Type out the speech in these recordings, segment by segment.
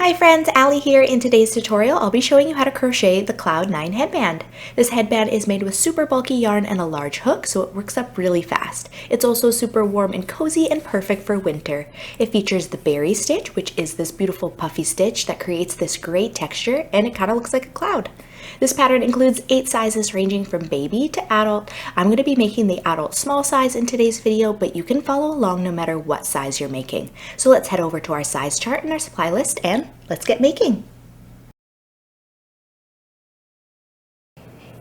Hi friends, Allie here. In today's tutorial, I'll be showing you how to crochet the Cloud Nine headband. This headband is made with super bulky yarn and a large hook, so it works up really fast. It's also super warm and cozy and perfect for winter. It features the berry stitch, which is this beautiful puffy stitch that creates this great texture, and it kind of looks like a cloud. This pattern includes 8 sizes ranging from baby to adult. I'm going to be making the adult small size in today's video, but you can follow along no matter what size you're making. So let's head over to our size chart and our supply list and let's get making.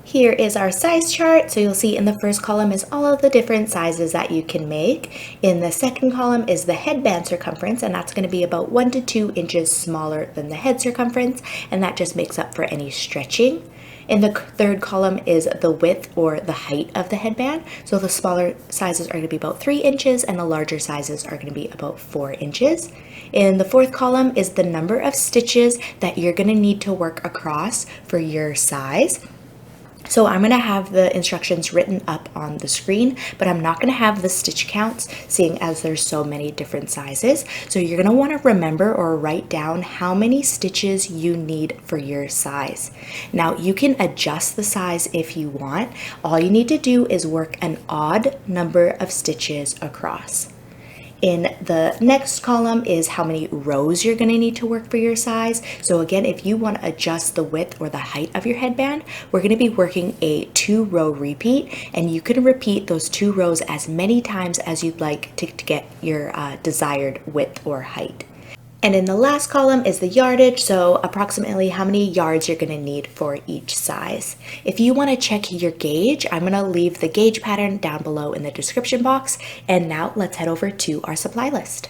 Here is our size chart. So you'll see in the first column is all of the different sizes that you can make. In the second column is the headband circumference, and that's going to be about 1 to 2 inches smaller than the head circumference, and that just makes up for any stretching. In the third column is the width or the height of the headband. So the smaller sizes are going to be about 3 inches and the larger sizes are going to be about 4 inches. In the fourth column is the number of stitches that you're going to need to work across for your size. So I'm going to have the instructions written up on the screen, but I'm not going to have the stitch counts, seeing as there's so many different sizes. So you're going to want to remember or write down how many stitches you need for your size. Now you can adjust the size if you want. All you need to do is work an odd number of stitches across. In the next column is how many rows you're going to need to work for your size. So again, if you want to adjust the width or the height of your headband, we're going to be working a 2-row repeat, and you can repeat those 2 rows as many times as you'd like to get your desired width or height. And in the last column is the yardage, so approximately how many yards you're going to need for each size. If you want to check your gauge, I'm going to leave the gauge pattern down below in the description box. And now let's head over to our supply list.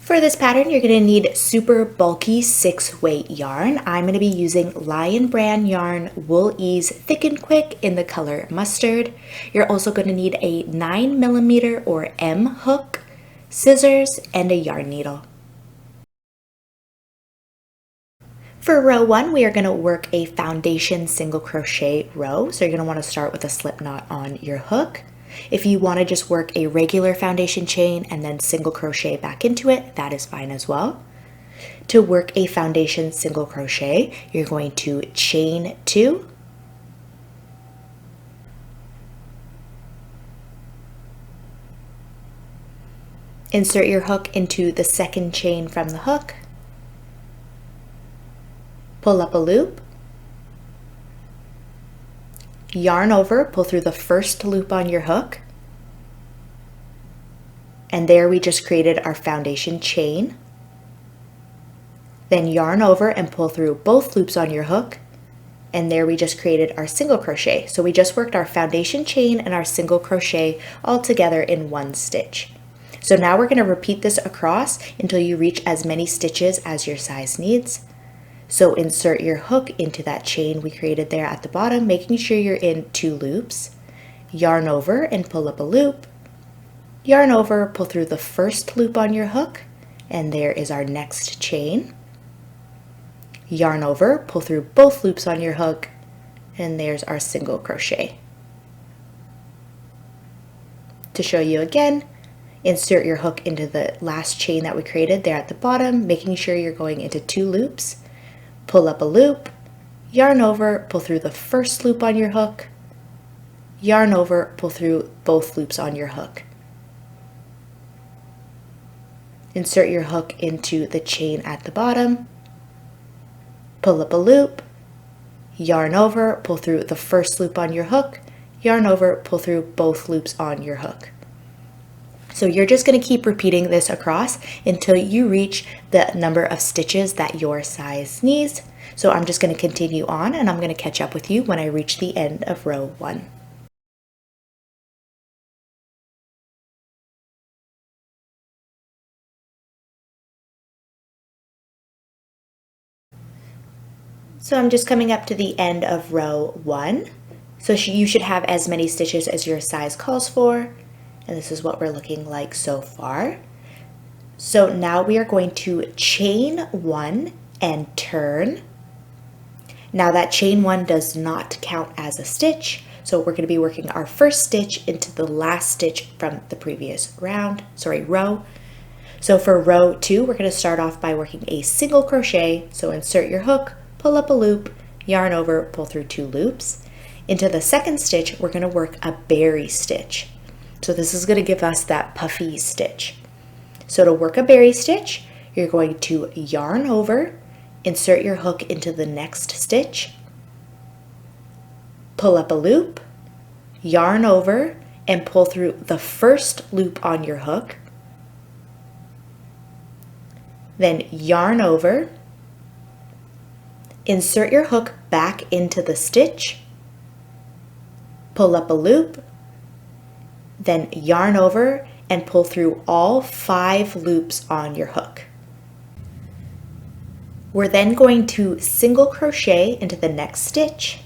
For this pattern, you're going to need super bulky 6-weight yarn. I'm going to be using Lion Brand yarn Wool Ease Thick and Quick in the color mustard. You're also going to need a 9mm or M hook, scissors, and a yarn needle. For row 1, we are going to work a foundation single crochet row. So you're going to want to start with a slip knot on your hook. If you want to just work a regular foundation chain and then single crochet back into it, that is fine as well. To work a foundation single crochet, you're going to chain 2, insert your hook into the second chain from the hook, pull up a loop, yarn over, pull through the first loop on your hook, and there we just created our foundation chain. Then yarn over and pull through both loops on your hook, and there we just created our single crochet. So we just worked our foundation chain and our single crochet all together in one stitch. So now we're going to repeat this across until you reach as many stitches as your size needs. So insert your hook into that chain we created there at the bottom, making sure you're in 2 loops. Yarn over and pull up a loop. Yarn over, pull through the first loop on your hook, and there is our next chain. Yarn over, pull through both loops on your hook, and there's our single crochet. To show you again, insert your hook into the last chain that we created there at the bottom, making sure you're going into 2 loops. Pull up a loop, yarn over, pull through the first loop on your hook, yarn over, pull through both loops on your hook. Insert your hook into the chain at the bottom, pull up a loop, yarn over, pull through the first loop on your hook, yarn over, pull through both loops on your hook. So you're just going to keep repeating this across until you reach the number of stitches that your size needs. So I'm just going to continue on, and I'm going to catch up with you when I reach the end of row 1. So I'm just coming up to the end of row 1. So you should have as many stitches as your size calls for. And this is what we're looking like so far. So now we are going to chain 1 and turn. Now that chain 1 does not count as a stitch, so we're going to be working our first stitch into the last stitch from the previous row. So for row 2, we're going to start off by working a single crochet. So insert your hook, pull up a loop, yarn over, pull through 2 loops. Into the second stitch, we're going to work a berry stitch. So this is going to give us that puffy stitch. So to work a berry stitch, you're going to yarn over, insert your hook into the next stitch, pull up a loop, yarn over, and pull through the first loop on your hook. Then yarn over, insert your hook back into the stitch, pull up a loop, then yarn over and pull through all 5 loops on your hook. We're then going to single crochet into the next stitch,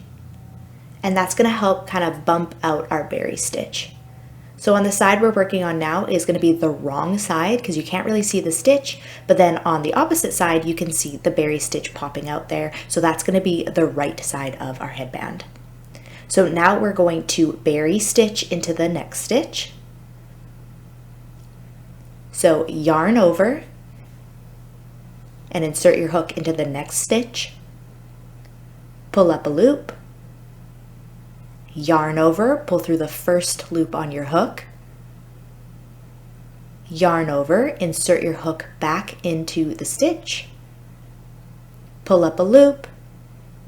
and that's going to help kind of bump out our berry stitch. So on the side we're working on now is going to be the wrong side because you can't really see the stitch, but then on the opposite side you can see the berry stitch popping out there. So that's going to be the right side of our headband. So now we're going to berry stitch into the next stitch. So yarn over and insert your hook into the next stitch, pull up a loop, yarn over, pull through the first loop on your hook, yarn over, insert your hook back into the stitch, pull up a loop,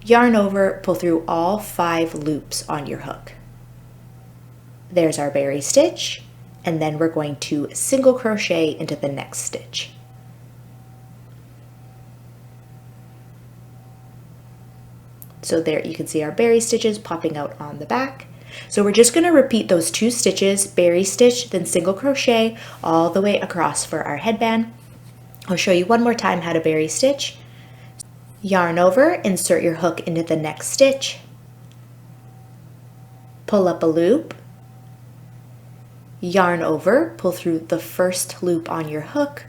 yarn over, pull through all 5 loops on your hook. There's our berry stitch, and then we're going to single crochet into the next stitch. So there you can see our berry stitches popping out on the back. So we're just going to repeat those 2 stitches, berry stitch, then single crochet all the way across for our headband. I'll show you one more time how to berry stitch. Yarn over, insert your hook into the next stitch, pull up a loop, yarn over, pull through the first loop on your hook,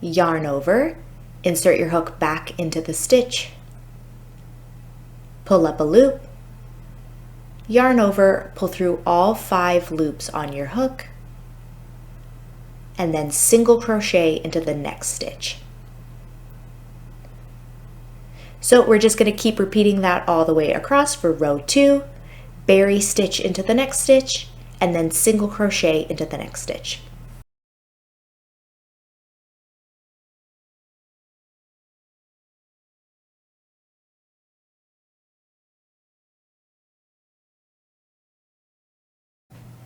yarn over, insert your hook back into the stitch, pull up a loop, yarn over, pull through all 5 loops on your hook, and then single crochet into the next stitch. So we're just going to keep repeating that all the way across for row 2, berry stitch into the next stitch, and then single crochet into the next stitch.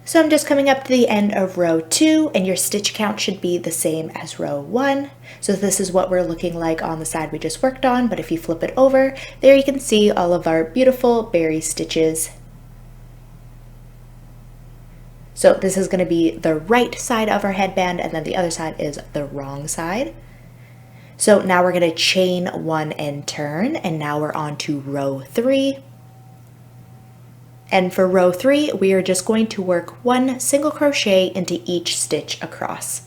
So I'm just coming up to the end of row 2, and your stitch count should be the same as row 1. So this is what we're looking like on the side we just worked on, but if you flip it over, there you can see all of our beautiful berry stitches. So this is going to be the right side of our headband, and then the other side is the wrong side. So now we're going to chain 1 and turn, and now we're on to row 3. And for row 3, we are just going to work 1 single crochet into each stitch across.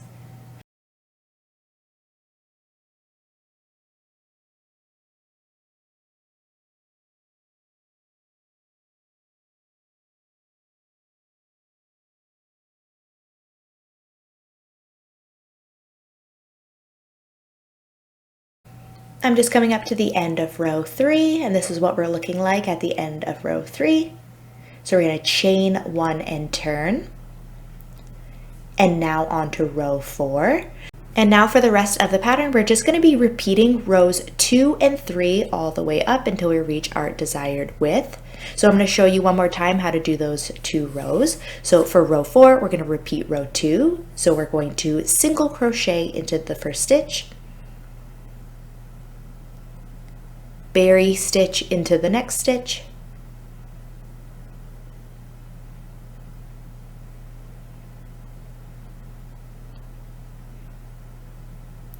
I'm just coming up to the end of row 3, and this is what we're looking like at the end of row 3. So we're going to chain 1 and turn, and now on to row 4. And now for the rest of the pattern, we're just going to be repeating rows 2 and 3 all the way up until we reach our desired width. So I'm going to show you one more time how to do those 2 rows. So for row 4, we're going to repeat row 2. So we're going to single crochet into the first stitch, berry stitch into the next stitch,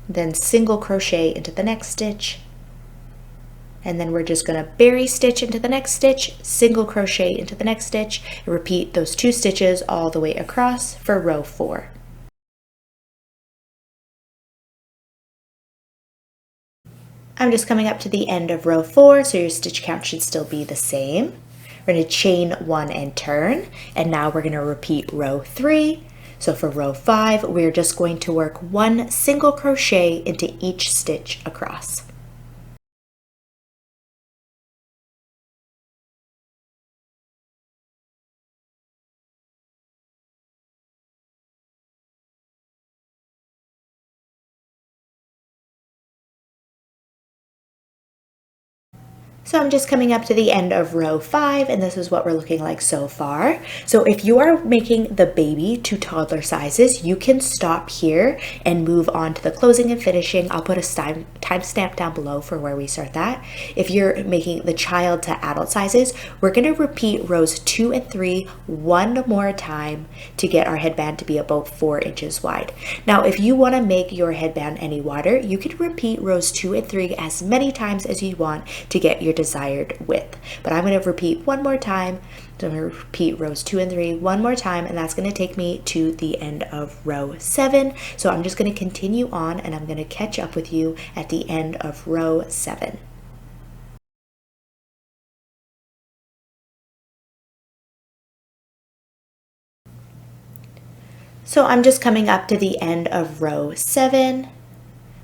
then single crochet into the next stitch, and then we're just going to berry stitch into the next stitch, single crochet into the next stitch, and repeat those 2 stitches all the way across for row 4. I'm just coming up to the end of row 4, so your stitch count should still be the same. We're going to chain 1 and turn, and now we're going to repeat row 3. So for row 5, we're just going to work one single crochet into each stitch across. So I'm just coming up to the end of row 5, and this is what we're looking like so far. So if you are making the baby to toddler sizes, you can stop here and move on to the closing and finishing. I'll put a timestamp down below for where we start that. If you're making the child to adult sizes, we're going to repeat rows 2 and 3 one more time to get our headband to be about 4 inches wide. Now, if you want to make your headband any wider, you can repeat rows 2 and 3 as many times as you want to get your desired width. But I'm going to repeat one more time. So I'm going to repeat rows 2 and 3 one more time, and that's going to take me to the end of row 7. So I'm just going to continue on, and I'm going to catch up with you at the end of row 7. So I'm just coming up to the end of row 7.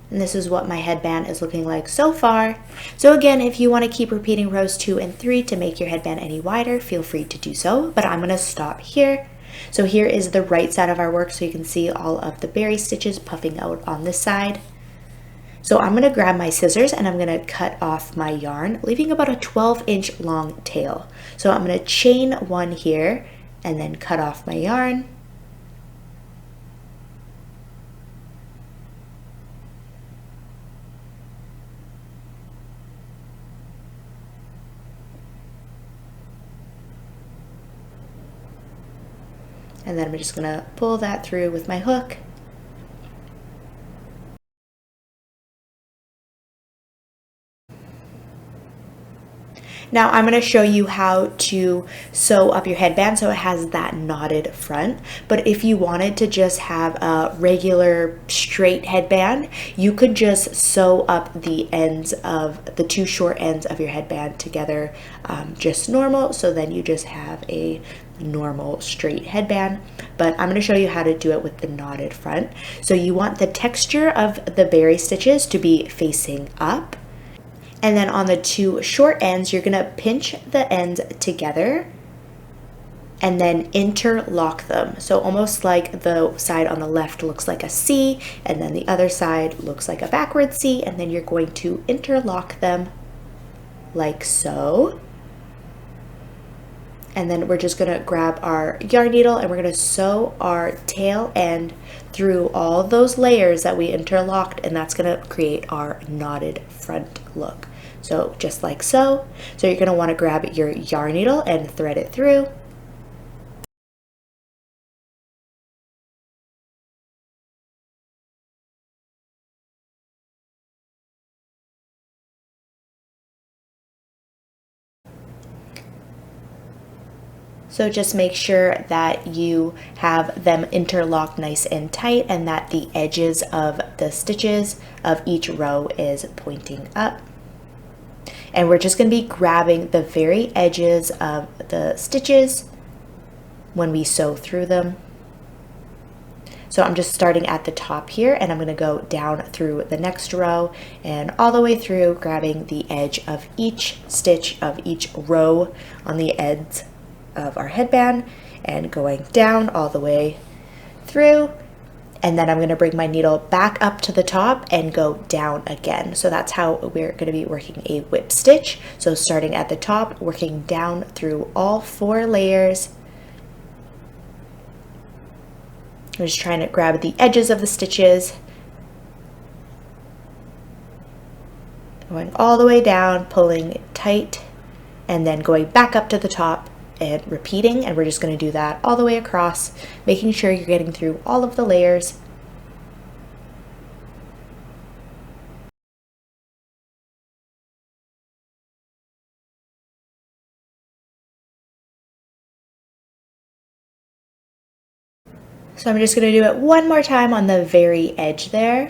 And this is what my headband is looking like so far. So again, if you want to keep repeating rows 2 and 3 to make your headband any wider, feel free to do so, but I'm going to stop here. So here is the right side of our work, so you can see all of the berry stitches puffing out on this side. So I'm going to grab my scissors and I'm going to cut off my yarn, leaving about a 12-inch long tail. So I'm going to chain one here and then cut off my yarn. And then I'm just going to pull that through with my hook. Now I'm going to show you how to sew up your headband so it has that knotted front. But if you wanted to just have a regular straight headband, you could just sew up the ends of the 2 short ends of your headband together just normal. So then you just have a normal straight headband. But I'm going to show you how to do it with the knotted front. So you want the texture of the berry stitches to be facing up. And then on the 2 short ends, you're going to pinch the ends together and then interlock them. So almost like the side on the left looks like a C, and then the other side looks like a backward C, and then you're going to interlock them like so. And then we're just going to grab our yarn needle and we're going to sew our tail end through all those layers that we interlocked, and that's going to create our knotted front look. So just like so. So you're going to want to grab your yarn needle and thread it through. So just make sure that you have them interlocked nice and tight and that the edges of the stitches of each row is pointing up. And we're just going to be grabbing the very edges of the stitches when we sew through them. So I'm just starting at the top here, and I'm going to go down through the next row and all the way through, grabbing the edge of each stitch of each row on the ends of our headband and going down all the way through. And then I'm going to bring my needle back up to the top and go down again. So that's how we're going to be working a whip stitch. So starting at the top, working down through all 4 layers. I'm just trying to grab the edges of the stitches, going all the way down, pulling tight, and then going back up to the top and repeating. And we're just going to do that all the way across, making sure you're getting through all of the layers. So I'm just going to do it one more time on the very edge there.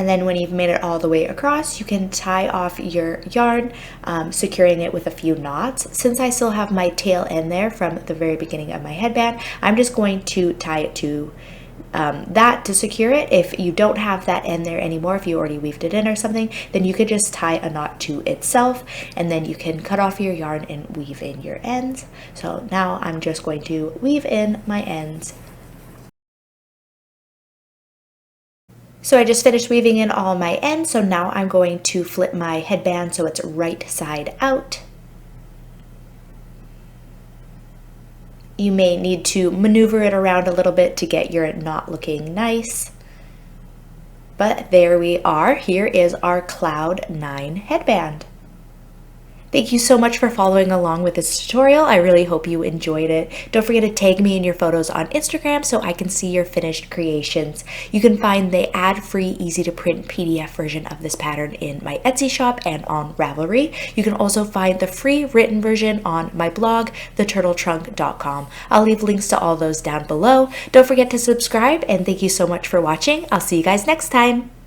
And then when you've made it all the way across, you can tie off your yarn, securing it with a few knots. Since I still have my tail end there from the very beginning of my headband, I'm just going to tie it to that to secure it. If you don't have that end there anymore, if you already weaved it in or something, then you could just tie a knot to itself, and then you can cut off your yarn and weave in your ends. So now I'm just going to weave in my ends. So I just finished weaving in all my ends, so now I'm going to flip my headband so it's right side out. You may need to maneuver it around a little bit to get your knot looking nice. But there we are. Here is our Cloud 9 headband. Thank you so much for following along with this tutorial. I really hope you enjoyed it. Don't forget to tag me in your photos on Instagram so I can see your finished creations. You can find the ad-free, easy-to-print PDF version of this pattern in my Etsy shop and on Ravelry. You can also find the free written version on my blog, theturtletrunk.com. I'll leave links to all those down below. Don't forget to subscribe, and thank you so much for watching. I'll see you guys next time.